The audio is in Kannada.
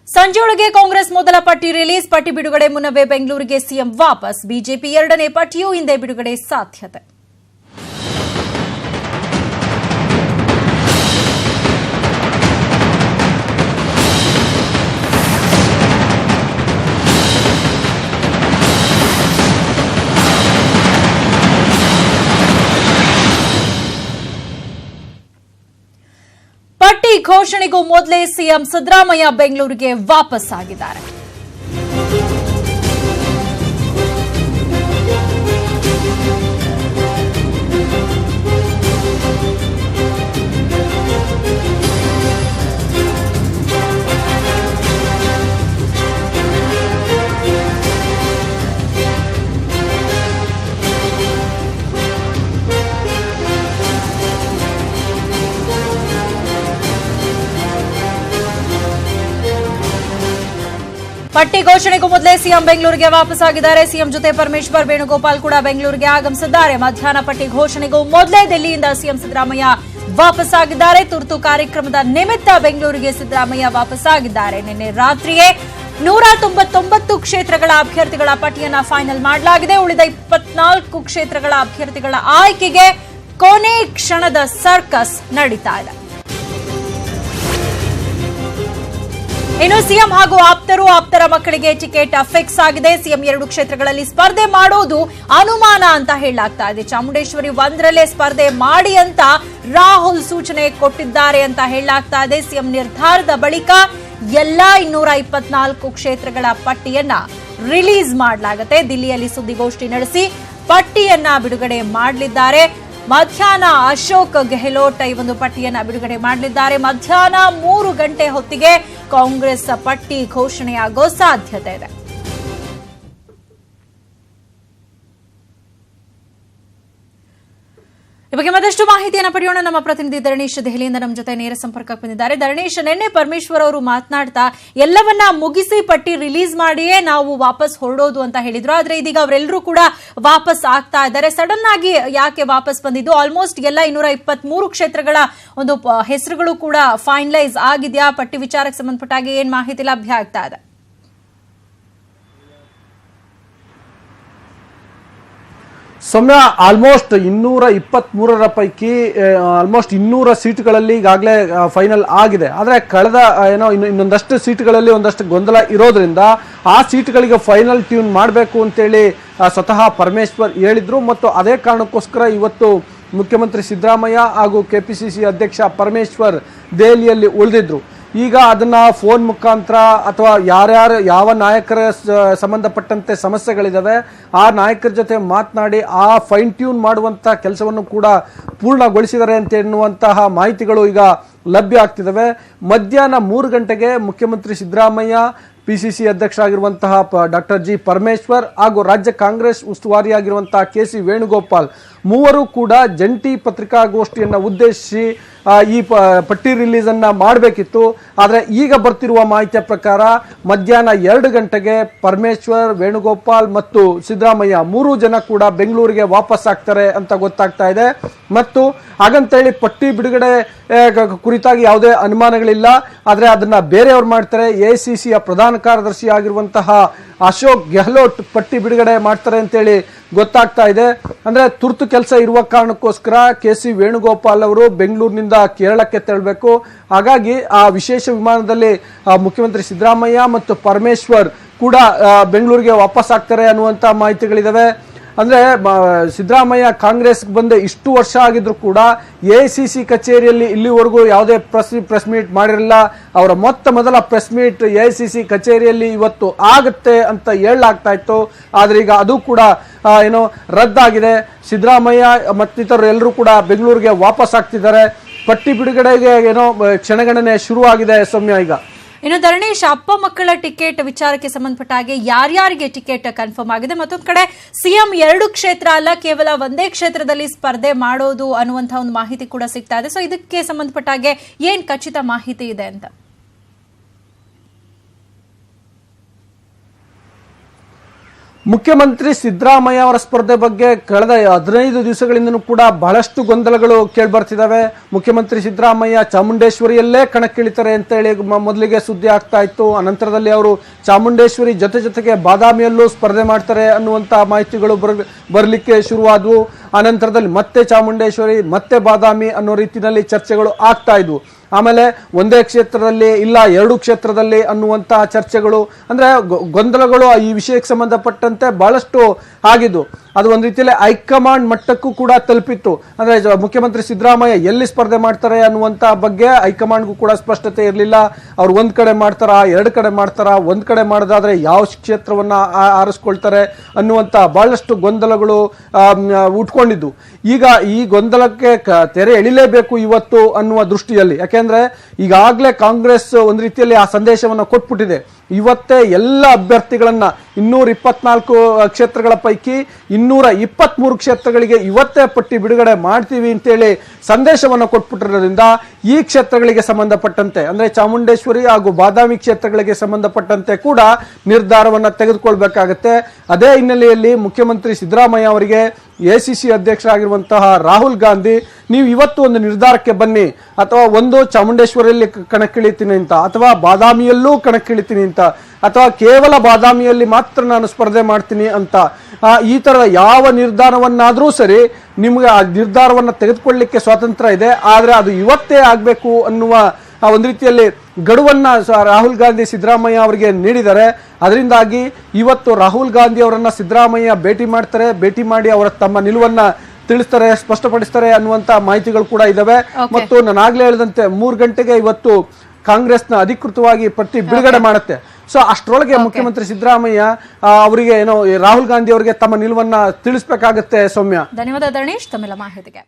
ಸಂಜೆಯೊಳಗೆ ಕಾಂಗ್ರೆಸ್ ಮೊದಲ ಪಟ್ಟಿ ರಿಲೀಸ್. ಪಟ್ಟಿ ಬಿಡುಗಡೆ ಮುನ್ನವೇ ಬೆಂಗಳೂರಿಗೆ ಸಿಎಂ ವಾಪಸ್. ಬಿಜೆಪಿ ಎರಡನೇ ಪಟ್ಟಿಯೂ ಹಿಂದೆ ಬಿಡುಗಡೆ ಸಾಧ್ಯತೆ. ಪಟ್ಟಿ ಘೋಷಣೆಗೂ ಮೊದಲೇ ಸಿಎಂ ಸಿದ್ದರಾಮಯ್ಯ ಬೆಂಗಳೂರಿಗೆ ವಾಪಸ್ ಆಗಿದ್ದಾರೆ. ಪಟ್ಟಿ ಘೋಷಣೆಗೂ ಮೊದಲೇ ಸಿಎಂ ಬೆಂಗಳೂರಿಗೆ ವಾಪಸ್ ಆಗಿದ್ದಾರೆ. ಸಿಎಂ ಜೊತೆ ಪರಮೇಶ್ವರ್, ವೇಣುಗೋಪಾಲ್ ಕೂಡ ಬೆಂಗಳೂರಿಗೆ ಆಗಮಿಸಿದ್ದಾರೆ. ಮಧ್ಯಾಹ್ನ ಪಟ್ಟಿ ಘೋಷಣೆಗೂ ಮೊದಲೇ ದಿಲ್ಲಿಯಿಂದ ಸಿಎಂ ಸಿದ್ದರಾಮಯ್ಯ ವಾಪಸ್ ಆಗಿದ್ದಾರೆ. ತುರ್ತು ಕಾರ್ಯಕ್ರಮದ ನಿಮಿತ್ತ ಬೆಂಗಳೂರಿಗೆ ಸಿದ್ದರಾಮಯ್ಯ ವಾಪಸ್ ಆಗಿದ್ದಾರೆ. ನಿನ್ನೆ ರಾತ್ರಿಯೇ 199 ಕ್ಷೇತ್ರಗಳ ಅಭ್ಯರ್ಥಿಗಳ ಪಟ್ಟಿಯನ್ನ ಫೈನಲ್ ಮಾಡಲಾಗಿದೆ. ಉಳಿದ 24 ಕ್ಷೇತ್ರಗಳ ಅಭ್ಯರ್ಥಿಗಳ ಆಯ್ಕೆಗೆ ಕೊನೆ ಕ್ಷಣದ ಸರ್ಕಸ್ ನಡೀತಾ ಇದೆ. ಇನ್ನು ಸಿಎಂ ಹಾಗೂ ಆಪ್ತರ ಮಕ್ಕಳಿಗೆ ಟಿಕೆಟ್ ಫಿಕ್ಸ್ ಆಗಿದೆ. ಸಿಎಂ 2 ಕ್ಷೇತ್ರಗಳಲ್ಲಿ ಸ್ಪರ್ಧೆ ಮಾಡೋದು ಅನುಮಾನ ಅಂತ ಹೇಳಲಾಗ್ತಾ ಇದೆ. ಚಾಮುಂಡೇಶ್ವರಿ 1ರಲ್ಲೇ ಸ್ಪರ್ಧೆ ಮಾಡಿ ಅಂತ ರಾಹುಲ್ ಸೂಚನೆ ಕೊಟ್ಟಿದ್ದಾರೆ ಅಂತ ಹೇಳಲಾಗ್ತಾ ಇದೆ. ಸಿಎಂ ನಿರ್ಧಾರದ ಬಳಿಕ ಎಲ್ಲಾ 224 ಕ್ಷೇತ್ರಗಳ ಪಟ್ಟಿಯನ್ನ ರಿಲೀಸ್ ಮಾಡಲಾಗುತ್ತೆ. ದಿಲ್ಲಿಯಲ್ಲಿ ಸುದ್ದಿಗೋಷ್ಠಿ ನಡೆಸಿ ಪಟ್ಟಿಯನ್ನ ಬಿಡುಗಡೆ ಮಾಡಲಿದ್ದಾರೆ. ಮಧ್ಯಾಹ್ನ ಅಶೋಕ್ ಗೆಹ್ಲೋಟ್ ಈ ಒಂದು ಪಟ್ಟಿಯನ್ನ ಬಿಡುಗಡೆ ಮಾಡಲಿದ್ದಾರೆ. ಮಧ್ಯಾಹ್ನ 3 ಗಂಟೆ ಹೊತ್ತಿಗೆ ಕಾಂಗ್ರೆಸ್ ಪಟ್ಟಿ ಘೋಷಣೆಯಾಗೋ ಸಾಧ್ಯತೆ ಇದೆ. ಈ ಬಗ್ಗೆ ಮತ್ತಷ್ಟು ಮಾಹಿತಿಯನ್ನು ಪಡೆಯೋಣ. ನಮ್ಮ ಪ್ರತಿನಿಧಿ ಧರಣೇಶ್ ದೆಹಲಿಯಿಂದ ನಮ್ಮ ಜೊತೆ ನೇರ ಸಂಪರ್ಕಕ್ಕೆ ಬಂದಿದ್ದಾರೆ. ಧರಣೇಶ್, ನಿನ್ನೆ ಪರಮೇಶ್ವರ್ ಅವರು ಮಾತನಾಡ್ತಾ ಎಲ್ಲವನ್ನ ಮುಗಿಸಿ ಪಟ್ಟಿ ರಿಲೀಸ್ ಮಾಡಿಯೇ ನಾವು ವಾಪಸ್ ಹೊರಡೋದು ಅಂತ ಹೇಳಿದ್ರು. ಆದ್ರೆ ಇದೀಗ ಅವರೆಲ್ಲರೂ ಕೂಡ ವಾಪಸ್ ಆಗ್ತಾ ಇದ್ದಾರೆ. ಸಡನ್ ಆಗಿ ಯಾಕೆ ವಾಪಸ್ ಬಂದಿದ್ದು? ಆಲ್ಮೋಸ್ಟ್ ಎಲ್ಲ 223 ಕ್ಷೇತ್ರಗಳ ಒಂದು ಹೆಸರುಗಳು ಕೂಡ ಫೈನಲೈಸ್ ಆಗಿದೆಯಾ? ಪಟ್ಟಿ ವಿಚಾರಕ್ಕೆ ಸಂಬಂಧಪಟ್ಟ ಹಾಗೆ ಏನ್ ಮಾಹಿತಿ ಲಭ್ಯ ಆಗ್ತಾ ಇದೆ? ಸೌಮ್ಯ, ಆಲ್ಮೋಸ್ಟ್ 223 ಪೈಕಿ ಆಲ್ಮೋಸ್ಟ್ 200 ಸೀಟ್ಗಳಲ್ಲಿ ಈಗಾಗಲೇ ಫೈನಲ್ ಆಗಿದೆ. ಆದರೆ ಕಳೆದ ಇನ್ನೊಂದಷ್ಟು ಸೀಟ್ಗಳಲ್ಲಿ ಒಂದಷ್ಟು ಗೊಂದಲ ಇರೋದ್ರಿಂದ ಆ ಸೀಟ್ಗಳಿಗೆ ಫೈನಲ್ ಟ್ಯೂನ್ ಮಾಡಬೇಕು ಅಂತೇಳಿ ಸ್ವತಃ ಪರಮೇಶ್ವರ್ ಹೇಳಿದ್ರು. ಮತ್ತು ಅದೇ ಕಾರಣಕ್ಕೋಸ್ಕರ ಇವತ್ತು ಮುಖ್ಯಮಂತ್ರಿ ಸಿದ್ದರಾಮಯ್ಯ ಹಾಗೂ ಕೆಪಿಸಿಸಿ ಅಧ್ಯಕ್ಷ ಪರಮೇಶ್ವರ್ ದೆಹಲಿಯಲ್ಲಿ ಉಳಿದಿದ್ರು. ಈಗ ಅದನ್ನ ಫೋನ್ ಮುಖಾಂತರ ಅಥವಾ ಯಾವ ನಾಯಕರ ಸಂಬಂಧಪಟ್ಟಂತೆ ಸಮಸ್ಯೆಗಳಿದಾವೆ ಆ ನಾಯಕರ ಜೊತೆ ಮಾತನಾಡಿ ಆ ಫೈನ್ ಟ್ಯೂನ್ ಮಾಡುವಂತ ಕೆಲಸವನ್ನು ಕೂಡ ಪೂರ್ಣಗೊಳಿಸಿದ್ದಾರೆ ಅಂತ ಎನ್ನುವಂತಹ ಮಾಹಿತಿಗಳು ಈಗ ಲಭ್ಯ ಆಗ್ತಿದ್ದಾವೆ. ಮಧ್ಯಾಹ್ನ 3 ಗಂಟೆಗೆ ಮುಖ್ಯಮಂತ್ರಿ ಸಿದ್ದರಾಮಯ್ಯ, ಪಿಸಿಸಿ ಅಧ್ಯಕ್ಷರಾಗಿರುವಂತಹ ಡಾಕ್ಟರ್ ಜಿ ಪರಮೇಶ್ವರ್ ಹಾಗೂ ರಾಜ್ಯ ಕಾಂಗ್ರೆಸ್ ಉಸ್ತುವಾರಿಯಾಗಿರುವಂತಹ ಕೆಸಿ ವೇಣುಗೋಪಾಲ್ ಮೂವರು ಕೂಡ ಜಂಟಿ ಪತ್ರಿಕಾಗೋಷ್ಠಿಯನ್ನು ಉದ್ದೇಶಿಸಿ ಈ ಪಟ್ಟಿ ರಿಲೀಸ್ ಅನ್ನ ಮಾಡಬೇಕಿತ್ತು. ಆದರೆ ಈಗ ಬರ್ತಿರುವ ಮಾಹಿತಿಯ ಪ್ರಕಾರ ಮಧ್ಯಾಹ್ನ 2 ಗಂಟೆಗೆ ಪರಮೇಶ್ವರ್, ವೇಣುಗೋಪಾಲ್ ಮತ್ತು ಸಿದ್ದರಾಮಯ್ಯ 3 ಜನ ಕೂಡ ಬೆಂಗಳೂರಿಗೆ ವಾಪಸ್ ಆಗ್ತಾರೆ ಅಂತ ಗೊತ್ತಾಗ್ತಾ ಇದೆ. ಮತ್ತು ಹಾಗಂತೇಳಿ ಪಟ್ಟಿ ಬಿಡುಗಡೆ ಕುರಿತಾಗಿ ಯಾವುದೇ ಅನುಮಾನಗಳಿಲ್ಲ. ಆದರೆ ಅದನ್ನ ಬೇರೆಯವರು ಮಾಡ್ತಾರೆ. ಎಐಸಿಸಿಯ ಪ್ರಧಾನ ಕಾರ್ಯದರ್ಶಿ ಆಗಿರುವಂತಹ ಅಶೋಕ್ ಗೆಹ್ಲೋಟ್ ಪಟ್ಟಿ ಬಿಡುಗಡೆ ಮಾಡ್ತಾರೆ ಅಂತೇಳಿ ಗೊತ್ತಾಗ್ತಾ ಇದೆ. ಅಂದ್ರೆ ತುರ್ತು ಕೆಲಸ ಇರುವ ಕಾರಣಕ್ಕೋಸ್ಕರ ಕೆಸಿ ವೇಣುಗೋಪಾಲ್ ಅವರು ಬೆಂಗಳೂರಿನಿಂದ ಕೇರಳಕ್ಕೆ ತೆರಳಬೇಕು. ಹಾಗಾಗಿ ಆ ವಿಶೇಷ ವಿಮಾನದಲ್ಲಿ ಮುಖ್ಯಮಂತ್ರಿ ಸಿದ್ದರಾಮಯ್ಯ ಮತ್ತು ಪರಮೇಶ್ವರ್ ಕೂಡ ಬೆಂಗಳೂರಿಗೆ ವಾಪಸ್ ಆಗ್ತಾರೆ ಅನ್ನುವಂತ ಮಾಹಿತಿಗಳಿದಾವೆ. ಅಂದ್ರೆ ಸಿದ್ದರಾಮಯ್ಯ ಕಾಂಗ್ರೆಸ್ ಬಂದು ಇಷ್ಟು ವರ್ಷ ಆಗಿದ್ರು ಕೂಡ ಎಐಸಿಸಿ ಕಚೇರಿಯಲ್ಲಿ ಇಲ್ಲಿವರೆಗೂ ಯಾವುದೇ ಪ್ರೆಸ್ ಮೀಟ್ ಮಾಡಿರಲಿಲ್ಲ. ಅವರ ಮೊದಲ ಪ್ರೆಸ್ ಮೀಟ್ ಎಐಸಿಸಿ ಕಚೇರಿಯಲ್ಲಿ ಇವತ್ತು ಆಗುತ್ತೆ ಅಂತ ಹೇಳಲಾಗ್ತಾ ಇತ್ತು. ಆದ್ರೆ ಈಗ ಅದು ಕೂಡ ರದ್ದಾಗಿದೆ. ಸಿದ್ದರಾಮಯ್ಯ ಮತ್ತಿತರರು ಎಲ್ಲರೂ ಕೂಡ ಬೆಂಗಳೂರಿಗೆ ವಾಪಸ್ ಆಗ್ತಿದ್ದಾರೆ. ಪಟ್ಟಿ ಬಿಡುಗಡೆಗೆ ಕ್ಷಣಗಣನೆ ಶುರುವಾಗಿದೆ ಸೌಮ್ಯ. ಈಗ ಇನ್ನು ಧರಣೇಶ್, ಅಪ್ಪ ಮಕ್ಕಳ ಟಿಕೆಟ್ ವಿಚಾರಕ್ಕೆ ಸಂಬಂಧಪಟ್ಟ ಹಾಗೆ ಯಾರ್ಯಾರಿಗೆ ಟಿಕೆಟ್ ಕನ್ಫರ್ಮ್ ಆಗಿದೆ? ಮತ್ತೊಂದು ಕಡೆ ಸಿಎಂ 2 ಕ್ಷೇತ್ರ ಅಲ್ಲ, ಕೇವಲ ಒಂದೇ ಕ್ಷೇತ್ರದಲ್ಲಿ ಸ್ಪರ್ಧೆ ಮಾಡೋದು ಅನ್ನುವಂತಹ ಒಂದು ಮಾಹಿತಿ ಕೂಡ ಸಿಗ್ತಾ ಇದೆ. ಸೊ ಇದಕ್ಕೆ ಸಂಬಂಧಪಟ್ಟ ಹಾಗೆ ಏನ್ ಖಚಿತ ಮಾಹಿತಿ ಇದೆ ಅಂತ? ಮುಖ್ಯಮಂತ್ರಿ ಸಿದ್ದರಾಮಯ್ಯ ಅವರ ಸ್ಪರ್ಧೆ ಬಗ್ಗೆ ಕಳೆದ 15 ದಿವಸಗಳಿಂದನೂ ಕೂಡ ಬಹಳಷ್ಟು ಗೊಂದಲಗಳು ಕೇಳಿಬರ್ತಿದ್ದಾವೆ. ಮುಖ್ಯಮಂತ್ರಿ ಸಿದ್ದರಾಮಯ್ಯ ಚಾಮುಂಡೇಶ್ವರಿಯಲ್ಲೇ ಕಣಕ್ಕಿಳಿತಾರೆ ಅಂತ ಹೇಳಿ ಮೊದಲಿಗೆ ಸುದ್ದಿ ಆಗ್ತಾ ಇತ್ತು. ಅನಂತರದಲ್ಲಿ ಅವರು ಚಾಮುಂಡೇಶ್ವರಿ ಜೊತೆಗೆ ಬಾದಾಮಿಯಲ್ಲೂ ಸ್ಪರ್ಧೆ ಮಾಡ್ತಾರೆ ಅನ್ನುವಂಥ ಮಾಹಿತಿಗಳು ಬರಲಿಕ್ಕೆ ಶುರುವಾದವು. ಅನಂತರದಲ್ಲಿ ಮತ್ತೆ ಚಾಮುಂಡೇಶ್ವರಿ ಮತ್ತೆ ಬಾದಾಮಿ ಅನ್ನೋ ರೀತಿಯಲ್ಲಿ ಚರ್ಚೆಗಳು ಆಗ್ತಾ ಇದ್ವು. ಆಮೇಲೆ ಒಂದೇ ಕ್ಷೇತ್ರದಲ್ಲಿ ಇಲ್ಲ 2 ಕ್ಷೇತ್ರದಲ್ಲಿ ಅನ್ನುವಂಥ ಚರ್ಚೆಗಳು, ಅಂದ್ರೆ ಗೊಂದಲಗಳು ಈ ವಿಷಯಕ್ಕೆ ಸಂಬಂಧಪಟ್ಟಂತೆ ಬಹಳಷ್ಟು ಆಗಿದ್ದು. ಅದು ಒಂದು ರೀತಿಯಲ್ಲಿ ಹೈಕಮಾಂಡ್ ಮಟ್ಟಕ್ಕೂ ಕೂಡ ತಲುಪಿತ್ತು. ಅಂದ್ರೆ ಮುಖ್ಯಮಂತ್ರಿ ಸಿದ್ದರಾಮಯ್ಯ ಎಲ್ಲಿ ಸ್ಪರ್ಧೆ ಮಾಡ್ತಾರೆ ಅನ್ನುವಂಥ ಬಗ್ಗೆ ಹೈಕಮಾಂಡ್ಗೂ ಕೂಡ ಸ್ಪಷ್ಟತೆ ಇರಲಿಲ್ಲ. ಅವ್ರು ಒಂದ್ ಕಡೆ ಮಾಡ್ತಾರಾ, 2 ಕಡೆ ಮಾಡ್ತಾರಾ, ಒಂದ್ ಕಡೆ ಮಾಡೋದಾದ್ರೆ ಯಾವ ಕ್ಷೇತ್ರವನ್ನ ಆರಿಸ್ಕೊಳ್ತಾರೆ ಅನ್ನುವಂಥ ಬಹಳಷ್ಟು ಗೊಂದಲಗಳು ಉಟ್ಕೊಂಡಿದ್ದು. ಈಗ ಈ ಗೊಂದಲಕ್ಕೆ ತೆರೆ ಎಳಿಲೇಬೇಕು ಇವತ್ತು ಅನ್ನುವ ದೃಷ್ಟಿಯಲ್ಲಿ, ಯಾಕೆಂದ್ರೆ ಈಗಾಗಲೇ ಕಾಂಗ್ರೆಸ್ ಒಂದು ರೀತಿಯಲ್ಲಿ ಆ ಸಂದೇಶವನ್ನು ಕೊಟ್ಬಿಟ್ಟಿದೆ. ಇವತ್ತೇ ಎಲ್ಲ ಅಭ್ಯರ್ಥಿಗಳನ್ನ 224 ಕ್ಷೇತ್ರಗಳ ಪೈಕಿ 223 ಕ್ಷೇತ್ರಗಳಿಗೆ ಇವತ್ತೇ ಪಟ್ಟಿ ಬಿಡುಗಡೆ ಮಾಡ್ತೀವಿ ಅಂತೇಳಿ ಸಂದೇಶವನ್ನು ಕೊಟ್ಬಿಟ್ಟಿರೋದ್ರಿಂದ ಈ ಕ್ಷೇತ್ರಗಳಿಗೆ ಸಂಬಂಧಪಟ್ಟಂತೆ ಅಂದ್ರೆ ಚಾಮುಂಡೇಶ್ವರಿ ಹಾಗೂ ಬಾದಾಮಿ ಕ್ಷೇತ್ರಗಳಿಗೆ ಸಂಬಂಧಪಟ್ಟಂತೆ ಕೂಡ ನಿರ್ಧಾರವನ್ನು ತೆಗೆದುಕೊಳ್ಬೇಕಾಗತ್ತೆ. ಅದೇ ಹಿನ್ನೆಲೆಯಲ್ಲಿ ಮುಖ್ಯಮಂತ್ರಿ ಸಿದ್ದರಾಮಯ್ಯ ಅವರಿಗೆ ಎಸಿಸಿ ಅಧ್ಯಕ್ಷರಾಗಿರುವಂತಹ ರಾಹುಲ್ ಗಾಂಧಿ, ನೀವು ಇವತ್ತು ಒಂದು ನಿರ್ಧಾರಕ್ಕೆ ಬನ್ನಿ, ಅಥವಾ ಒಂದು ಚಾಮುಂಡೇಶ್ವರಿಯಲ್ಲಿ ಕಣಕ್ಕಿಳಿತೀನಿ ಅಂತ, ಅಥವಾ ಬಾದಾಮಿಯಲ್ಲೂ ಕಣಕ್ಕಿಳಿತೀನಿ ಅಂತ, ಅಥವಾ ಕೇವಲ ಬಾದಾಮಿಯಲ್ಲಿ ಮಾತ್ರ ನಾನು ಸ್ಪರ್ಧೆ ಮಾಡ್ತೀನಿ ಅಂತ, ಈ ತರದ ಯಾವ ನಿರ್ಧಾರವನ್ನಾದ್ರೂ ಸರಿ ನಿಮ್ಗೆ ಆ ನಿರ್ಧಾರವನ್ನ ತೆಗೆದುಕೊಳ್ಳಲಿಕ್ಕೆ ಸ್ವಾತಂತ್ರ್ಯ ಇದೆ. ಆದ್ರೆ ಅದು ಇವತ್ತೇ ಆಗ್ಬೇಕು ಅನ್ನುವ ಒಂದು ರೀತಿಯಲ್ಲಿ ಗಡುವನ್ನ ರಾಹುಲ್ ಗಾಂಧಿ ಸಿದ್ದರಾಮಯ್ಯ ಅವರಿಗೆ ನೀಡಿದ್ದಾರೆ. ಅದರಿಂದಾಗಿ ಇವತ್ತು ರಾಹುಲ್ ಗಾಂಧಿ ಅವರನ್ನ ಸಿದ್ದರಾಮಯ್ಯ ಭೇಟಿ ಮಾಡ್ತಾರೆ. ಭೇಟಿ ಮಾಡಿ ಅವರ ತಮ್ಮ ನಿಲುವನ್ನ ತಿಳಿಸ್ತಾರೆ, ಸ್ಪಷ್ಟಪಡಿಸ್ತಾರೆ ಅನ್ನುವಂತ ಮಾಹಿತಿಗಳು ಕೂಡ ಇದಾವೆ. ಮತ್ತು ನಾನು ಆಗ್ಲೇ ಹೇಳಿದಂತೆ 3 ಗಂಟೆಗೆ ಇವತ್ತು ಕಾಂಗ್ರೆಸ್ನ ಅಧಿಕೃತವಾಗಿ ಪಟ್ಟಿ ಬಿಡುಗಡೆ ಮಾಡುತ್ತೆ. ಸೊ ಅಷ್ಟರೊಳಗೆ ಮುಖ್ಯಮಂತ್ರಿ ಸಿದ್ದರಾಮಯ್ಯ ಅವರಿಗೆ ಏನೋ ರಾಹುಲ್ ಗಾಂಧಿ ಅವರಿಗೆ ತಮ್ಮ ನಿಲುವನ್ನ ತಿಳಿಸಬೇಕಾಗತ್ತೆ. ಸೌಮ್ಯ, ಧನ್ಯವಾದ ಧರಣೇಶ್ ತಮ್ಮೆಲ್ಲ ಮಾಹಿತಿಗೆ.